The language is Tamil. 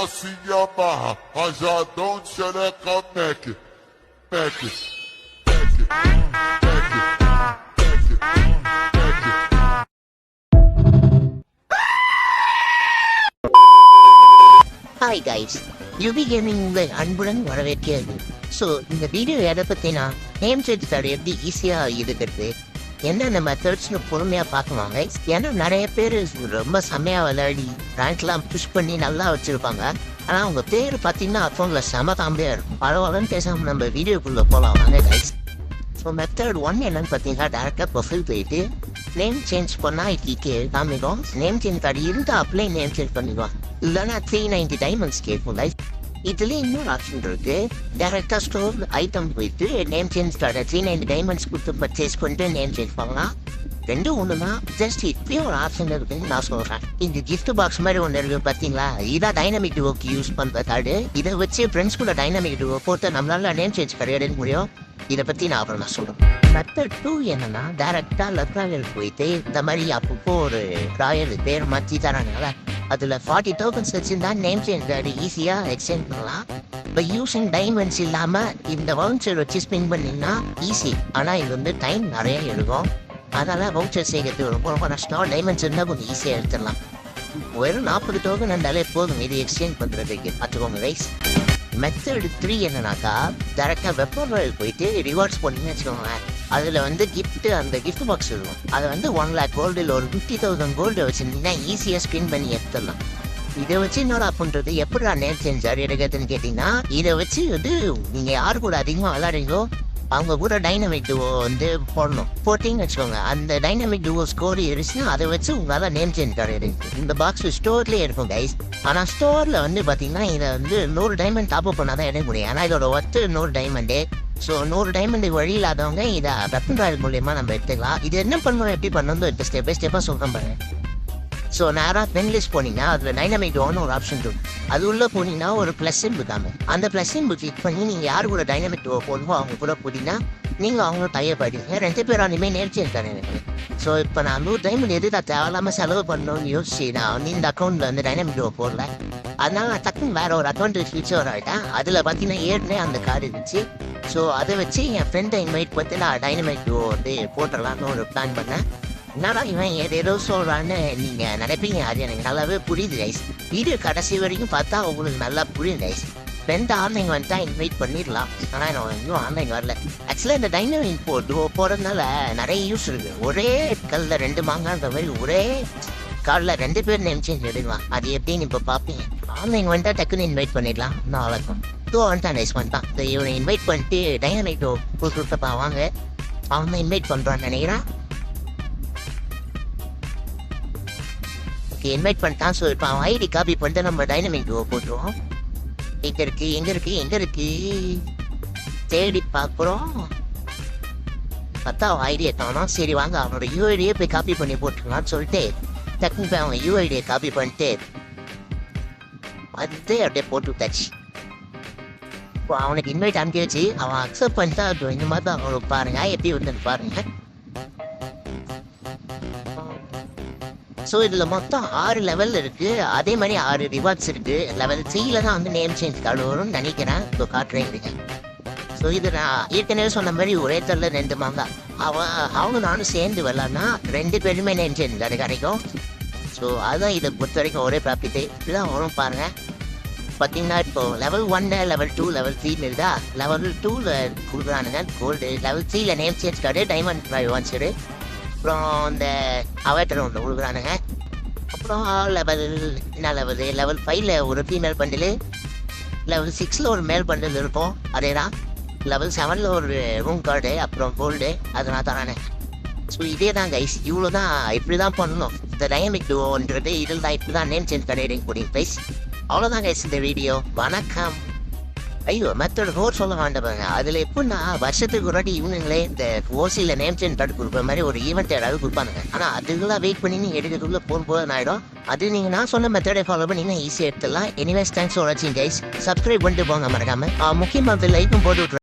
ela se amarra, rajadão de xereca Mac, Mac, Mac, hi guys, UB gaming உங்களை அன்புடன் வரவேற்கிறது. ஸோ இந்த வீடியோ எதை பற்றினா நேம் சேஞ்ச் தடை எப்படி ஈஸியாக இருக்கிறது, என்னென்ன மெத்தட்ஸ்னு பொறுமையாக பார்க்குவாங்க. ஏன்னா நிறைய பேர் ரொம்ப செம்மையாக விளையாடி ரேங்க்லாம் புஷ் பண்ணி நல்லா வச்சுருப்பாங்க. ஆனால் அவங்க பேர் பார்த்தீங்கன்னா அக்கௌண்ட்டில் செம காம்பியாக இருக்கும். பரவாயில்லன்னு பேசாமல் நம்ம வீடியோக்குள்ளே போகலாம் வாங்க கைஸ். ஸோ மெத்தட் 1 என்னன்னு பார்த்தீங்கன்னா டேரெக்டாக ப்ரொஃபைல் போயிட்டு நேம் சேஞ்ச் பண்ணால் இட்லிக்கு காமிக்கும். நேம் சேஞ்ச் கார்டு இருந்தால் அப்ளை நேம் சேஞ்ச் பண்ணிடுவான். இல்லைன்னா 390 டைமண்ட்ஸ் கேட்கும் லைஃப். இதுலேயே இன்னொரு ஆப்ஷன் இருக்குது. டேரெக்டாக ஸ்டோர் ஐட்டம் போயிட்டு நேம் சேஞ்ச் கார்டை 390 டைமண்ட்ஸ் கொடுத்து பர்ச்சேஸ் பண்ணிட்டு நேம் சேஞ்ச் பண்ணலாம். ரெண்டும் ஒன்று தான். ஜஸ்ட் இப்பயும் ஒரு ஆப்ஷன் இருக்குன்னு நான் சொல்கிறேன். இந்த கிஃப்ட் பாக்ஸ் மாதிரி ஒன்று இருக்குது பார்த்தீங்களா, இதான் டைனமிக் டுவோக்கு யூஸ் பண்ணுற கார்டு. இதை வச்சு ஃப்ரெண்ட்ஸ் கூட டைனமிக் டுவோ போட்டு நம்மளால நேம் சேஞ்ச் கார்டு எடுக்க முடியும். இதை பற்றி நான் அப்புறம் நான் சொல்கிறேன். மெத்தட் 2 என்னன்னா டேரெக்டாக லெஃப்ட் ராயல் போயிட்டு இந்த மாதிரி அப்பப்போ ஒரு ராயல் பேர் மாற்றி தராங்கல்ல, அதில் 40 டோக்கன்ஸ் வச்சுருந்தா நேம் சேஞ்ச் கார்டு ஈஸியாக எக்ஸ்சேஞ்ச் பண்ணலாம். இப்போ யூஸிங் டைமண்ட்ஸ் இல்லாமல் இந்த வவுச்சர் வச்சு ஸ்பின் பண்ணிங்கன்னா ஈஸி. ஆனால் இது வந்து டைம் நிறைய எடுக்கும். அதனால் வவுச்சர் செய்கிறது ரொம்ப ரொம்ப கஷ்டம். டைமண்ட்ஸ் இருந்தால் கொஞ்சம் ஈஸியாக எடுத்துடலாம். வெறும் 40 டோக்கன் இருந்தாலே போதும் இது எக்ஸ்சேஞ்ச் பண்ணுறதுக்கு. பார்த்துக்கோங்க ரைஸ். மெத்தட் 3 என்னன்னாக்கா டேரெக்டாக வெப்பன் ராயல் போயிட்டு ரிவார்ட்ஸ் பண்ணிங்கன்னு வச்சுக்கோங்களேன். அதில் வந்து அந்த கிஃப்ட் பாக்ஸ் இருக்கும். அதை வந்து 1 lakh கோல்டு இல்லை ஒரு 50,000 கோல்டு வச்சுருந்தீங்கன்னா ஈஸியாக ஸ்பின் பண்ணி எடுத்துடலாம். இதை வச்சு என்னடா பண்ணுறது, எப்படி நான் நேம் சேஞ்ச் எடுக்கிறதுன்னு கேட்டிங்கன்னா, இதை வச்சு வந்து நீங்கள் யார் கூட அதிகமாக விளையாடுறீங்களோ அவங்க கூட டைனமிக் டுவோ வந்து போட்டிங்கன்னு வச்சுக்கோங்க. அந்த டைனமிக் டுவோ ஸ்கோர் இருந்துச்சுன்னா அதை வச்சு உங்களால் நேம் சேஞ்ச் கிடையாது. இந்த பாக்ஸ் ஸ்டோர்லேயே இருக்கும் கைஸ். ஆனால் ஸ்டோரில் வந்து பார்த்தீங்கன்னா இதை வந்து 100 டைமண்ட் டாப்அப் பண்ணால் தான் எடுக்க முடியும். ஏன்னா இதோட ஒர்த்து 100 டைமண்டு. ஸோ 100 டைமண்டு வழி இல்லாதவங்க இதை வெப்பன் ராயல் மூலியமாக நம்ம எடுத்துக்கலாம். இது என்ன பண்ணணும், எப்படி பண்ணணும் இப்போ ஸ்டெப் பை ஸ்டெப்பாக சொல்கிறேன் பாருங்க. ஸோ நேராக பென் லிஸ்ட் போனீங்கன்னா அதில் டைனமிக் டுவோன்னு ஒரு ஆப்ஷன் இருக்கும். அது உள்ளே போனீங்கன்னா ஒரு ப்ளஸ் சிம்பிள் இருக்காங்க. அந்த ப்ளஸ் சிம்பிள் கிளிக் பண்ணி நீங்கள் யார் கூட டைனமிக் டுவோ போடணுமோ அவங்க கூட போட்டிங்கன்னா நீங்கள் அவங்களும் டைப் ஆகிடுங்க. 2 பேரும் இனிமேல் நேர்ச்சி இருக்காங்க எனக்கு. ஸோ இப்போ நான் 100 டைமண்ட் எது நான் தேவையில்லாமல் செலவு பண்ணணும்னு யோசிச்சு நான் வந்து இந்த அக்கௌண்ட்டில் வந்து டைனமிக் டுவோ போடல. அதனால நான் டக்குன்னு வேறு ஒரு அக்கௌண்ட் ஃபியூச்சர் ஆகிட்டேன். அதில் பார்த்தீங்கன்னா ஏற்கனவே அந்த கார்டு இருந்துச்சு. ஸோ அதை வச்சு என் ஃப்ரெண்டை இன்வைட் பண்ணி நான் டைனமிக் டுவோ வந்து போட்டுடலான்னு ஒரு பிளான் பண்ணேன். என்னடா இவன் ஏதேதோ சொல்கிறான்னு நீங்கள் நினைப்பீங்க. அது எனக்கு நல்லாவே புரியுது ரைஸ். வீடியோ கடைசி வரைக்கும் பார்த்தா உங்களுக்கு நல்லா புரியும் ரைஸ். ஃப்ரெண்ட் ஆன்லைன் வந்துட்டா இன்வைட் பண்ணிடலாம். ஆனால் எனக்கு இன்னும் ஆன்லைன் வரல. ஆக்சுவலாக இந்த டைனமிக் போகிறதுனால நிறைய யூஸ் இருக்குது. ஒரே கல்லில் 2 மாங்கான்ற மாதிரி ஒரே கார்டில் 2 பேர் நேம் சேஞ்ச் எடுக்கலாம். அது எப்படின்னு இப்போ பார்ப்பீங்க. ஆன்லைன் வந்துட்டா டக்குன்னு இன்வைட் பண்ணிடலாம். நான் வளர்க்கும் வந்துட்டான் ரைஸ் வந்துட்டான். இவனை இன்வைட் பண்ணிட்டு டைனமிக் கொடுத்துருப்பா வாங்க அவன் தான் இன்வைட் பண்ணுறான்னு நினைக்கிறேன். இன்வைட் பண்ணிட்டான். ஸோ இப்போ அவன் ஐடி காப்பி பண்ணிட்டு நம்ம டைனமிக் டுவோ போட்டுருவோம். எங்கே இருக்கு தேடி பார்க்குறோம். பார்த்தா அவன் ஐடியை காணோம். சரி வாங்க அவனோட யூஐடியை போய் காப்பி பண்ணி போட்டுக்கலாம்னு சொல்லிட்டு டக்குன்னு போய் அவன் யூஐடியை காப்பி பண்ணிட்டு வந்து அப்படியே போட்டு விட்டாச்சு. இப்போ அவனுக்கு இன்வைட் அனுப்பியாச்சு. அவன் அக்செப்ட் பண்ணிட்டா இந்த மாதிரி தான் அவனுக்கு பாருங்க எப்படி வந்து பாருங்க. ஸோ இதில் மொத்தம் 6 லெவல் இருக்குது. அதே மாதிரி 6 ரிவார்ட்ஸ் இருக்குது. லெவல் 3ல தான் வந்து நேம் சேஞ்ச் கார்டு வரும்னு நினைக்கிறேன். ஸோ காட்டுறேன் இருங்க. ஸோ இது நான் ஏற்கனவே சொன்ன மாதிரி ஒரே தரில் 2 மாங்கா அவங்க நானும் சேர்ந்து வரலான்னா 2 பேருமே நேம் சேஞ்ச் கார்டு கிடைக்கும். ஸோ அதுதான் இதை பொறுத்த வரைக்கும் ஒரே ப்ராஃபிட்டு. இப்படிதான் வரும் பாருங்கள். பார்த்தீங்கன்னா இப்போ லெவல் 1 லெவல் 2 லெவல் 3 இருக்குதா. லெவல் 2ல் கொடுக்குறானுங்க கோல்டு. லெவல் 3ல் நேம் சேஞ்ச் கார்டு டைமண்ட் வான்சரு. அப்புறம் இந்த அவேட்டர் ஒன்று கொடுக்குறானுங்க. அப்புறம் லெவல் 5ல் ஒரு ஃபீமேல் பண்டிலு. லெவல் 6ல் ஒரு மேல் பண்டில் இருக்கும். அதே தான். லெவல் 7ல் ஒரு ரூம் கார்டு அப்புறம் கோல்டு அது நான் தரானே. ஸோ இதே தான் கைஸ். இவ்வளோ தான். இப்படி தான் பண்ணணும். இந்த டைனமிக் டுவோன்றது இதில் தான் இப்படி தான் நேம் சேஞ்ச் கிடையாது கூடிய ப்ரைஸ். அவ்வளோதான் கைஸ் இந்த வீடியோ. வணக்கம். ஐயோ மெத்தட் 4 சொல்ல வேண்டாம். அதில் எப்படின்னா வருஷத்துக்கு ஒரு வாட்டி இவனுங்களே இந்த ஓசியில் நேம் சேஞ்ச் கார்டு கொடுக்குற மாதிரி ஒரு ஈவெண்ட் ஏதாவது கொடுப்பானுங்க. ஆனால் அதுக்கெல்லாம் வெயிட் பண்ணி நீங்கள் எடுக்கிறதுக்குள்ள போதும் ஆகிடும். அது நீங்கள் நான் சொன்ன மெத்தடை ஃபாலோ பண்ணிங்கன்னா ஈஸியாக எடுத்துடலாம். எனிவேஸ் தேங்க்ஸ் ஃபார் வாட்சிங் கைஸ். சப்ஸ்கிரைப் பண்ணிட்டு போங்க மறக்காமல். முக்கியமாக லைக்கும் போட்டு விட்ருவேன்.